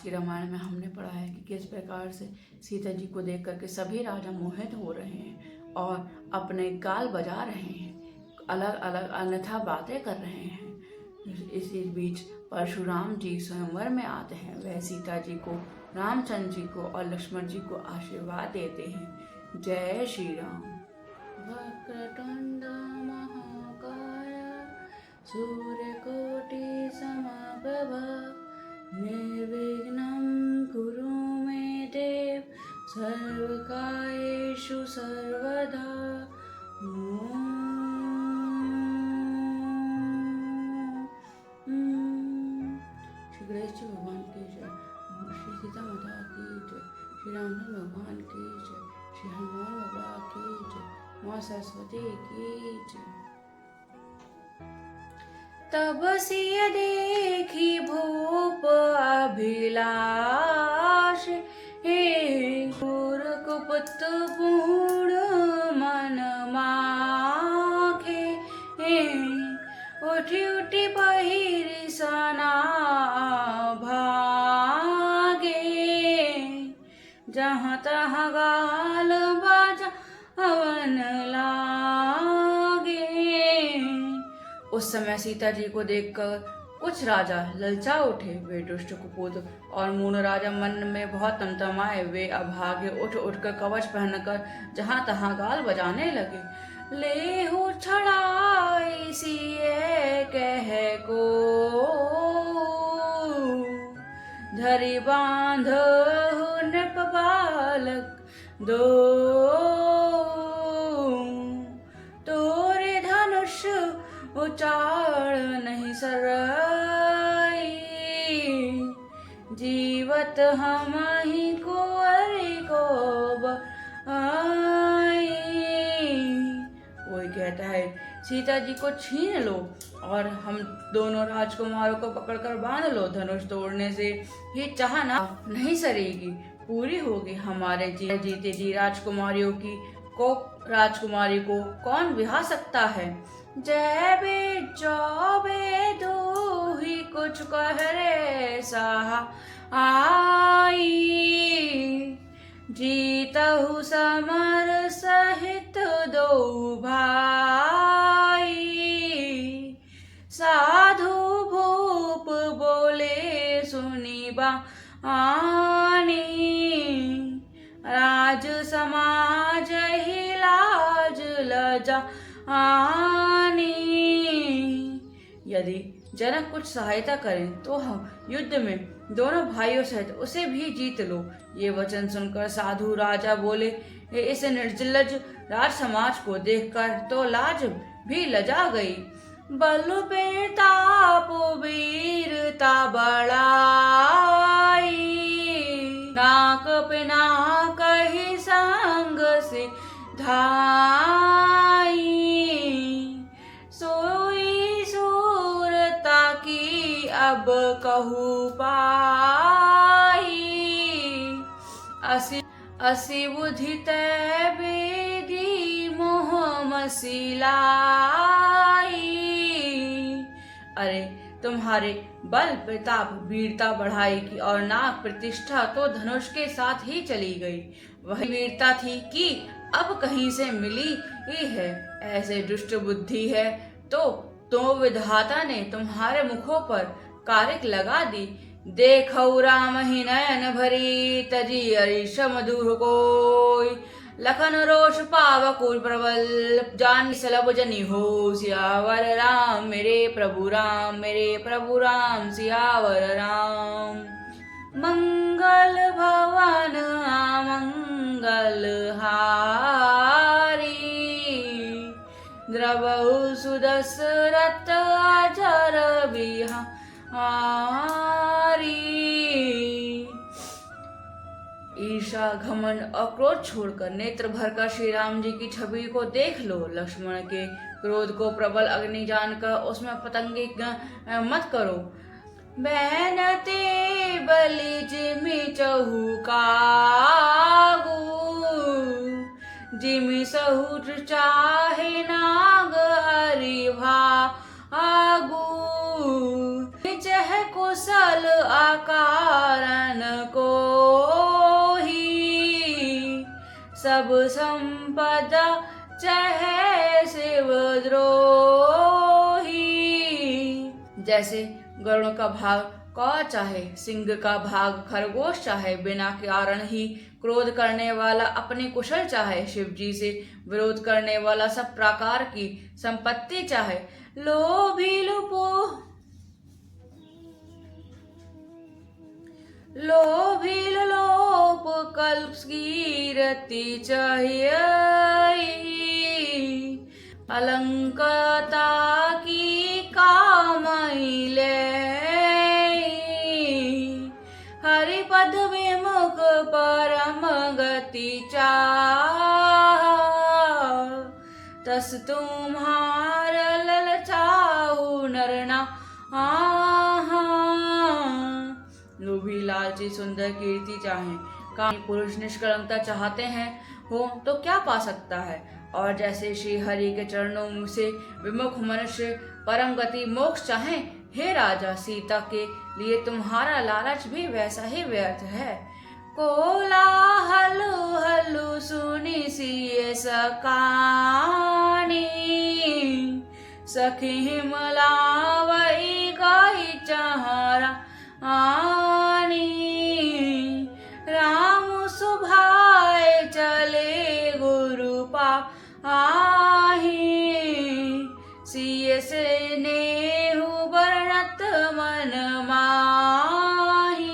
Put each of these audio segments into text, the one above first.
की रामायण में हमने पढ़ा है कि किस प्रकार से सीता जी को देख करके सभी राजा मोहित हो रहे हैं और अपने गाल बजा रहे हैं, अलग अलग अन्यथा बातें कर रहे हैं। इसी बीच परशुराम जी स्वयंवर में आते हैं। वह सीता जी को, रामचंद्र जी को और लक्ष्मण जी को आशीर्वाद देते हैं। जय श्री राम। वक्रतुंड महाकाय सूर्यकोटि समप्रभा निर्विघ्नं कुरु मे देव सर्वकार्येषु सर्वदा। श्री गणेश जी भगवान की जय, श्री सीता माता की जय, श्री रामचंद्र भगवान की जय, श्री हनुमान बाबा की जय, माँ सरस्वती की जय। तब सिय देखी भूप अभिलाष, हे कुपुत पूर्ण मन माखे, हे उठी उठी पहिरी सना भागे, जहाँ तहाँ गाल बाजा हवन लागे। उस समय सीता जी को देखकर कुछ राजा ललचा उठे। वे दुष्ट कुपुत और मूढ़ राजा मन में बहुत तमतमाए। वे अभागे उठ उठकर कवच पहनकर जहां तहां गाल बजाने लगे। लेहु छड़ाई सिए कह को, धरि बांधहु नृप बालक दो, तोरे धनुष उचार नहीं सरई, जीवत हम ही कुंवरी को आई। कोई कहता है सीता जी को छीन लो और हम दोनों राजकुमारों को पकड़कर बांध लो। धनुष तोड़ने से ये चाहना नहीं सरेगी, पूरी होगी। हमारे जीते जी राजकुमारी को कौन बिहा सकता है। जय बे जो बे दो ही कुछ कह रे सहा आई, जीतहु समर सहित दो भाई। साधु भूप बोले सुनी बानी, राज समाज ही लाज लजा आनी। यदि जनक कुछ सहायता करें तो हम युद्ध में दोनों भाइयों सहित उसे भी जीत लो। ये वचन सुनकर साधु राजा बोले, इस निर्लज राज समाज को देखकर तो लाज भी लजा गई। बल बेताप वीरता बढ़ाई, नाक पे नाक ही संग से धाई। सोई सूरता की अब कहू पाई, असी बुद्धि तै बेदी मोह मसिलाई। अरे तुम्हारे बल प्रताप वीरता बढ़ाई की और नाक प्रतिष्ठा तो धनुष के साथ ही चली गई। वही वीरता थी कि अब कहीं से मिली ही है। ऐसे दुष्ट बुद्धि है तो विधाता ने तुम्हारे मुखों पर कारिक लगा दी। देखौ राम ही नयन भरी, तजी अरिषम दूर कोई। लखन रोष पावकुल प्रबल, जान सलब जनी हो। सियावर राम मेरे प्रभु राम, मेरे प्रभु राम सियावर राम। मंगल भवन अमंगल हारी, द्रवहु सुदशरथ अजर बिहारी। ईर्षा घमंड और क्रोध छोड़कर नेत्र भरकर श्री राम जी की छवि को देख लो। लक्ष्मण के क्रोध को प्रबल अग्नि जानकर उसमें पतंगे मत करो। बैनते बलि जिमि चहु कागू, जिमि सहु चाहे नाग हरि भागू। चह कुशल आकारन सब संपदा चाहे शिवद्रोही। जैसे गरुड़ का भाग कौ चाहे, सिंह का भाग खरगोश चाहे, बिना कारण ही क्रोध करने वाला अपने कुशल चाहे, शिव जी से विरोध करने वाला सब प्रकार की संपत्ति चाहे, लोभी लोप कल्प कीरति चाहिए, अलंकता की कामई ले, हरिपद विमुख परम गति चाह, तस तुम्हार ललचाऊ नरना आहा। लोभी लालची सुंदर कीर्ति चाहे, कामी पुरुष निष्कलंकता चाहते हैं हो तो क्या पा सकता है। और जैसे श्री हरि के चरणों से विमुख मनुष्य परम गति मोक्ष चाहे, हे राजा सीता के लिए तुम्हारा लालच भी वैसा ही व्यर्थ है। कोलाहल हल्लू सुनी सिय सकानी, सखी मलावई गाई चहारा आनी, राम सुभाए चले गुरु पाही, सिय से नेहु बरनत मन माही।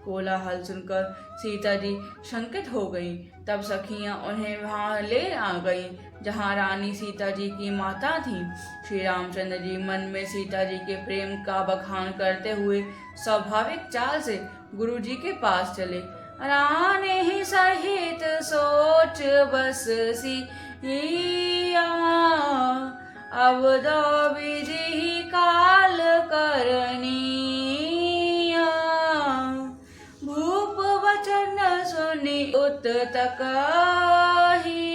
कोलाहल सुनकर सीता जी शंकित हो गईं। तब सखियां उन्हें वहां ले आ गईं जहां रानी सीता जी की माता थीं। श्री रामचंद्र जी मन में सीता जी के प्रेम का बखान करते हुए स्वाभाविक चाल से गुरु जी के पास चले। रानी ही सहित सोच बस सिया, अब दो विधि काल करनिया, भूप वचन सुनी उत तकही,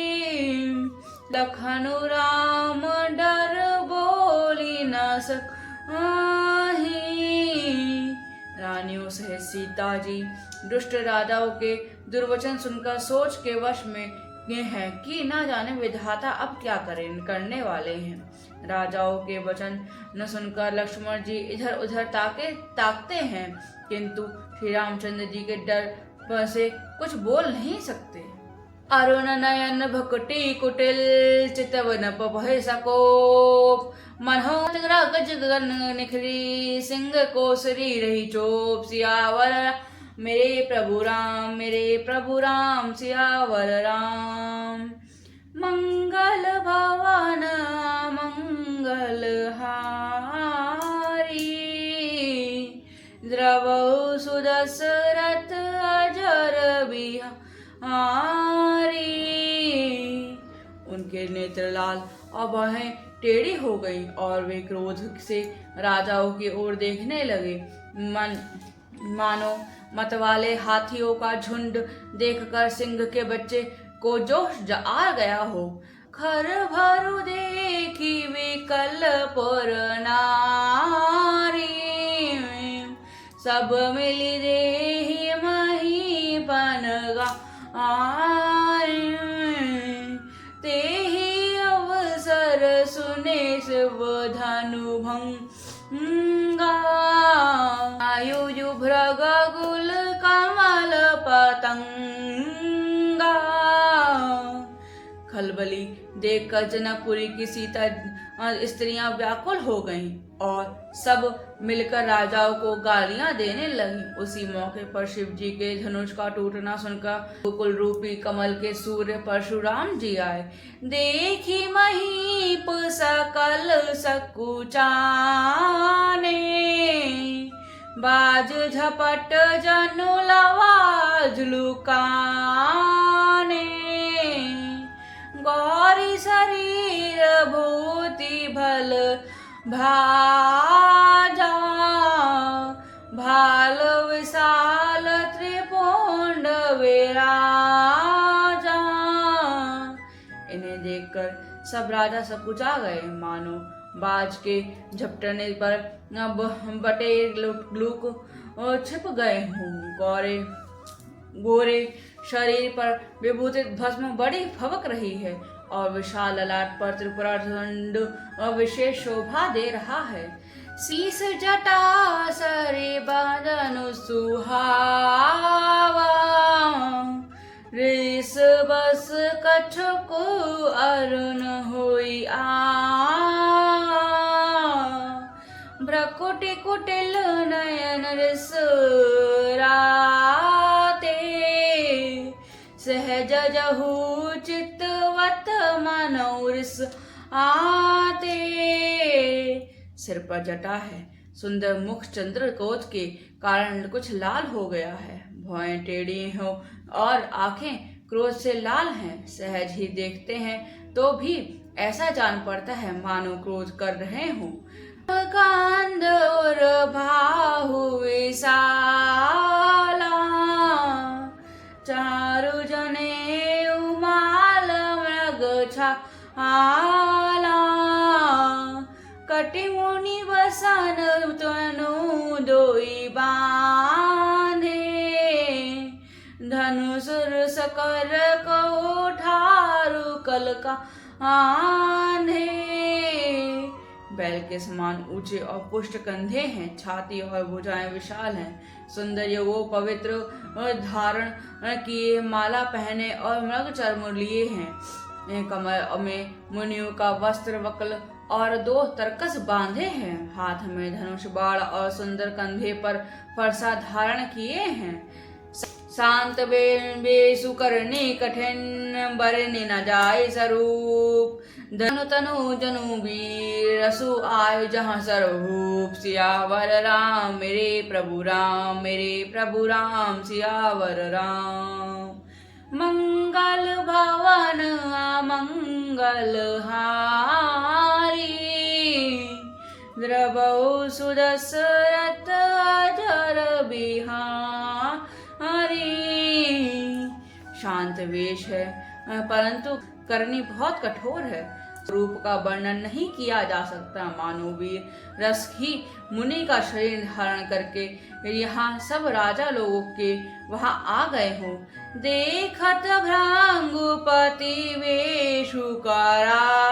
लखनु राम डर बोली न सकाही। रानियों सहित सीता जी दुष्ट राजाओं के दुर्वचन सुनकर सोच के वश में ये है कि न जाने विधाता अब क्या करने वाले हैं। राजाओं के वचन न सुनकर लक्ष्मण जी इधर उधर ताकते हैं, किंतु श्री रामचंद्र जी के डर से कुछ बोल नहीं सकते। अरुण नयन भकुटी कुटिल चितवन पभय सकोप, मनोहर गज गगन निखरी, सिंह को श्री रही चोप। सियावर मेरे प्रभु राम सियावर राम। मंगल भवन मंगल हारी, द्रवौ सुदशरथ अजर बिहारी। उनके नेत्र लाल और बाहें टेढ़ी हो गईं और वे क्रोध से राजाओं की ओर देखने लगे। मानो मतवाले हाथियों का झुंड देखकर सिंह के बच्चे को जोश आ गया हो। खर भरु देखी विकल पुर नारी, सब मिली देहि मही पनगा तेहि अवसर सुने शिव धनु भंगा, आयु भ्रग गुल कमल पतंगा। खलबली देखकर जनकपुरी की सीता स्त्रियां व्याकुल हो गईं और सब मिलकर राजाओं को गालियां देने लगीं। उसी मौके पर शिव जी के धनुष का टूटना सुनकर गोकुल रूपी कमल के सूर्य परशुराम जी आए। देखी महीप सकल सकुचाने, बाज झपट जनु लवाज लुकाने। गौरी शरीर भूति भल भाजा, भाल विशाल त्रिपुंड विराजा। इन्हें देखकर सब राजा सकुचा गए, मानो बाज के झपटने पर बटे लुक छिप गए हों। गोरे शरीर पर विभूतित भस्म बड़ी फवक रही है और विशाल ललाट पर त्रिपुरादंड विशेष शोभा दे रहा है। शीस जटा सरे बदन सुहावा, रेस बस कछुक अरुण होई भ्रकुटि कुटिल नयन रिस राते, सहज जहु चितवत मनोरिस आते। सिर पर जटा है, सुंदर मुख चंद्रकोट के कारण कुछ लाल हो गया है, भौहें टेढ़ी हो और आंखें क्रोध से लाल हैं। सहज ही देखते हैं तो भी ऐसा जान पड़ता है मानो क्रोध कर रहे हों। कांद और बाहु विशाला, चारु जने उमाल मृग छाला, कटि मुनि बसन तनु दोई बांधे, धनुष कर कोठारु कल का आंधे। बैल के समान ऊंचे और पुष्ट कंधे हैं, छाती और भुजाएं विशाल हैं। सुंदर वो पवित्र धारण किए, माला पहने और मृग चर्म लिए हैं। कमर में मुनियों का वस्त्र वक्ल और 2 तरकस बांधे हैं। हाथ में धनुष बाण और सुंदर कंधे पर फरसा धारण किए हैं। शांत बेसु करनी कठिन बरनि न जाय स्वरूप, धनु तनु जनु वीर रसु आयु जहाँ सर्वभूप। सियावर राम मेरे प्रभु राम, मेरे प्रभु राम सियावर राम। मंगल भवन अमंगल हारी, द्रवौ सुदशरथ अजर बिहारी। शांत वेश है परंतु करनी बहुत कठोर है, रूप का वर्णन नहीं किया जा सकता। मानो वीर रस ही मुनि का शरीर धारण करके यहाँ सब राजा लोगों के वहां आ गए हों। देखत भृंगुपति वेशु कराला,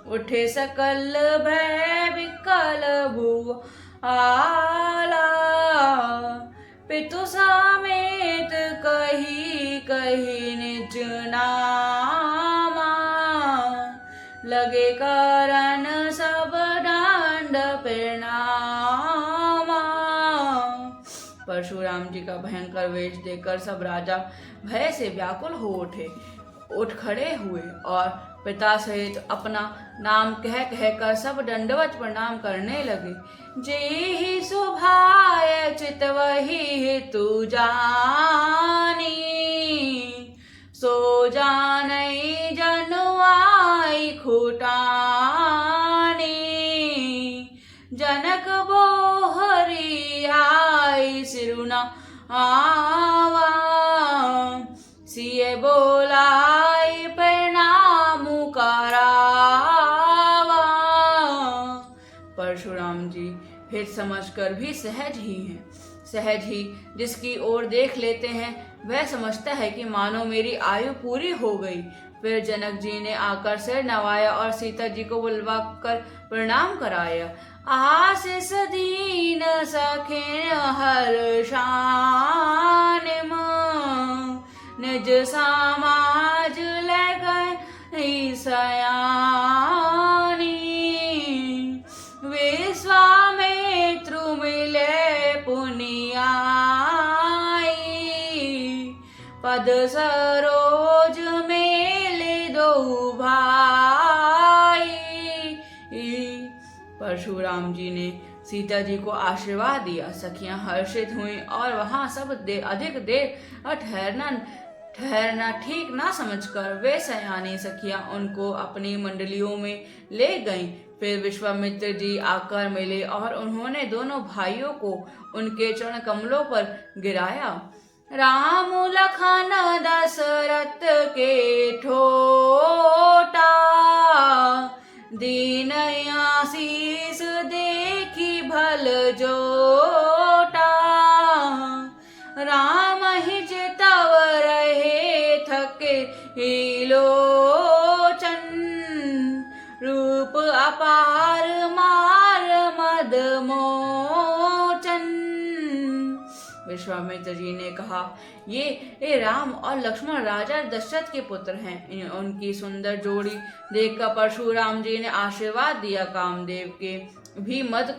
उठे सकल भय विकल भुव आला। पितु समेत कही कही निज नामा, लगे करन सब दंड प्रणामा। परशुराम जी का भयंकर वेश देखकर सब राजा भय से व्याकुल हो उठ खड़े हुए और पिता सहित अपना नाम कह कहकर सब दंडवत प्रणाम करने लगे। जेहि सुभाय चितवहि तु जानी, सो जानई जनु आई खुटानी। जनक बोहरी आई सिरुना आवा, सिए बोलाई प्रणाम करावा। परशुराम जी फिर समझकर भी सहज ही हैं। सहज ही जिसकी ओर देख लेते हैं वह समझता है कि मानो मेरी आयु पूरी हो गई। फिर जनक जी ने आकर सिर नवाया और सीता जी को बुलवा कर प्रणाम कराया। आशीष दीन सखिन हर्षान, निज समाज लगई सयानी। विश्वामित्रु मिले पुनियाई, पद सरोज मेले दो भाई। परशुराम जी ने सीता जी को आशीर्वाद दिया। सखियां हर्षित हुईं और वहां सब अधिक देर ठहरना ठीक ना समझकर वे सयानी सखियां उनको अपनी मंडलियों में ले गईं। फिर विश्वामित्र जी आकर मिले और उन्होंने दोनों भाइयों को उनके चरण कमलों पर गिराया। राम लखन दशरथ के ठोटा, दीन आशीष देखी भल जोटा। राम विश्वामित्र जी ने कहा, ये राम और लक्ष्मण राजा दशरथ के पुत्र हैं। उनकी सुंदर जोड़ी देखकर परशुराम जी ने आशीर्वाद दिया। कामदेव के भी मद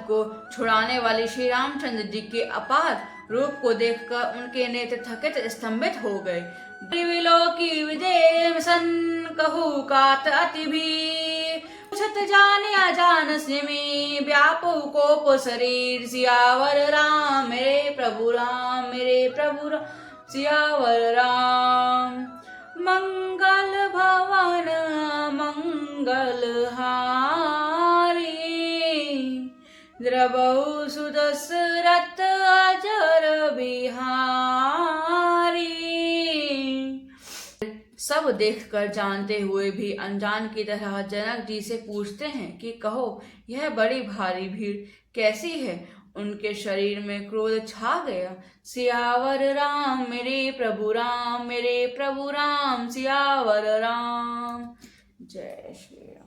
को छुड़ाने वाले श्री रामचंद्र जी के अपार रूप को देखकर उनके नेत्र थकित स्तंभित हो गए। त्रिविलोकी विदेव सन कहू कात अति भी, पूछत जानिया जान सिमि व्यापु कोप शरीर। सियावर राम मेरे प्रभु राम, मेरे प्रभु राम सियावर राम। मंगल भवन मंगल हारी, द्रवहु सुदशरथ अजर बिहारी। सब देखकर जानते हुए भी अनजान की तरह जनक जी से पूछते हैं कि कहो, यह बड़ी भारी भीड़ कैसी है? उनके शरीर में क्रोध छा गया। सियावर राम मेरे प्रभु राम, मेरे प्रभु राम सियावर राम। जय श्री राम।